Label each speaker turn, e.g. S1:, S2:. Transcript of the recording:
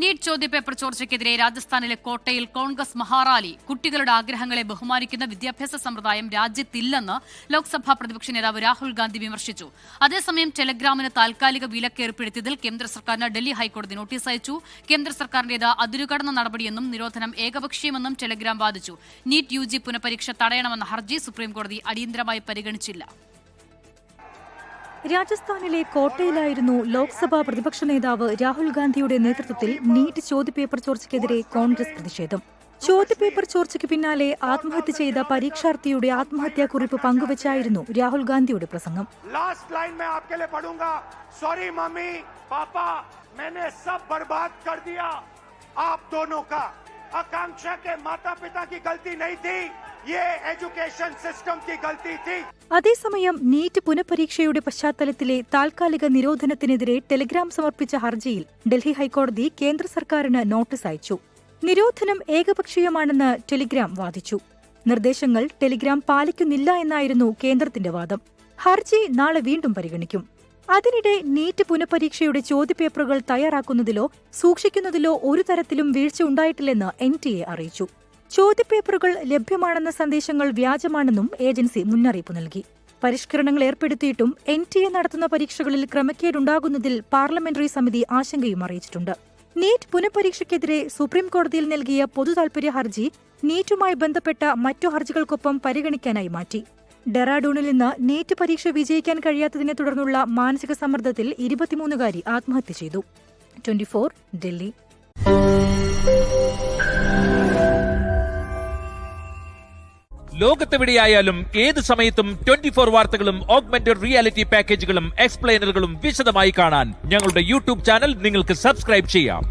S1: NEET ചോദ്യപേപ്പർ ചോർച്ചയ്ക്കെതിരെ രാജസ്ഥാനിലെ കോട്ടയിൽ കോൺഗ്രസ് മഹാറാലി. കുട്ടികളുടെ ആഗ്രഹങ്ങളെ ബഹുമാനിക്കുന്ന വിദ്യാഭ്യാസ സമ്പ്രദായം രാജ്യത്തില്ലെന്ന് ലോക്സഭാ പ്രതിപക്ഷ നേതാവ് രാഹുൽ ഗാന്ധി വിമർശിച്ചു. അതേസമയം ടെലഗ്രാമിന് താൽക്കാലിക വിലക്ക് ഏർപ്പെടുത്തിയതിൽ കേന്ദ്ര സർക്കാരിന് ഡൽഹി ഹൈക്കോടതി നോട്ടീസ് അയച്ചു. കേന്ദ്ര സർക്കാരിന്റേത് അതിരുകടന്ന നടപടിയെന്നും നിരോധനം ഏകപക്ഷീയമെന്നും ടെലഗ്രാം വാദിച്ചു. നീറ്റ് UG പുനഃപരീക്ഷ തടയണമെന്ന ഹർജി സുപ്രീംകോടതി അടിയന്തരമായി പരിഗണിച്ചില്ല.
S2: രാജസ്ഥാനിലെ കോട്ടയിലായിരുന്നു ലോക്സഭാ പ്രതിപക്ഷ നേതാവ് രാഹുൽ ഗാന്ധിയുടെ നേതൃത്വത്തിൽ നീറ്റ് ചോദ്യപേപ്പർ ചോർച്ചയ്ക്കെതിരെ കോൺഗ്രസ് പ്രതിഷേധം. ചോദ്യപേപ്പർ ചോർച്ചയ്ക്ക് പിന്നാലെ ആത്മഹത്യ ചെയ്ത പരീക്ഷാർത്ഥിയുടെ ആത്മഹത്യാക്കുറിപ്പ് പങ്കുവച്ചായിരുന്നു രാഹുൽ ഗാന്ധിയുടെ പ്രസംഗം.
S3: आकांक्षा के माता पिता की गलती नहीं थी, ये एजुकेशन सिस्टम की गलती थी.
S2: അതേസമയം നീറ്റ് പുനഃപരീക്ഷയുടെ പശ്ചാത്തലത്തിലെ താൽക്കാലിക നിരോധനത്തിനെതിരെ ടെലഗ്രാം സമർപ്പിച്ച ഹർജിയിൽ ഡൽഹി ഹൈക്കോടതി കേന്ദ്ര സർക്കാരിന് നോട്ടീസ് അയച്ചു. നിരോധനം ഏകപക്ഷീയമാണെന്ന് ടെലഗ്രാം വാദിച്ചു. നിർദ്ദേശങ്ങൾ ടെലഗ്രാം പാലിക്കുന്നില്ല എന്നായിരുന്നു കേന്ദ്രത്തിന്റെ വാദം. ഹർജി നാളെ വീണ്ടും പരിഗണിക്കും. അതിനിടെ നീറ്റ് പുനഃപരീക്ഷയുടെ ചോദ്യപേപ്പറുകൾ തയ്യാറാക്കുന്നതിലോ സൂക്ഷിക്കുന്നതിലോ ഒരു തരത്തിലും വീഴ്ച ഉണ്ടായിട്ടില്ലെന്ന് NTA അറിയിച്ചു. ചോദ്യപേപ്പറുകൾ ലഭ്യമാണെന്ന സന്ദേശങ്ങൾ വ്യാജമാണെന്നും ഏജൻസി മുന്നറിയിപ്പ് നൽകി. പരിഷ്കരണങ്ങൾ ഏർപ്പെടുത്തിയിട്ടും NTA നടത്തുന്ന പരീക്ഷകളിൽ ക്രമക്കേടുണ്ടാകുന്നതിൽ പാർലമെന്ററി സമിതി ആശങ്കയും അറിയിച്ചിട്ടുണ്ട്. നീറ്റ് പുനഃപരീക്ഷയ്ക്കെതിരെ സുപ്രീംകോടതിയിൽ നൽകിയ പൊതുതാൽപര്യ ഹർജി നീറ്റുമായി ബന്ധപ്പെട്ട മറ്റു ഹർജികൾക്കൊപ്പം പരിഗണിക്കാനായി മാറ്റി. ഡെറാഡൂണിൽ നിന്ന് നീറ്റ് പരീക്ഷ വിജയിക്കാൻ കഴിയാത്തതിനെ തുടർന്നുള്ള മാനസിക സമ്മർദ്ദത്തിൽ 23-കാരി ആത്മഹത്യ ചെയ്തു. 24 ഡൽഹി.
S4: ലോകത്തെവിടെയായാലും ഏത് സമയത്തും 24 വാർത്തകളും ഓഗ്മെന്റഡ് റിയാലിറ്റി പാക്കേജുകളും എക്സ്പ്ലെയിനറുകളും വിശദമായി കാണാൻ ഞങ്ങളുടെ YouTube ചാനൽ നിങ്ങൾക്ക് സബ്സ്ക്രൈബ് ചെയ്യാം.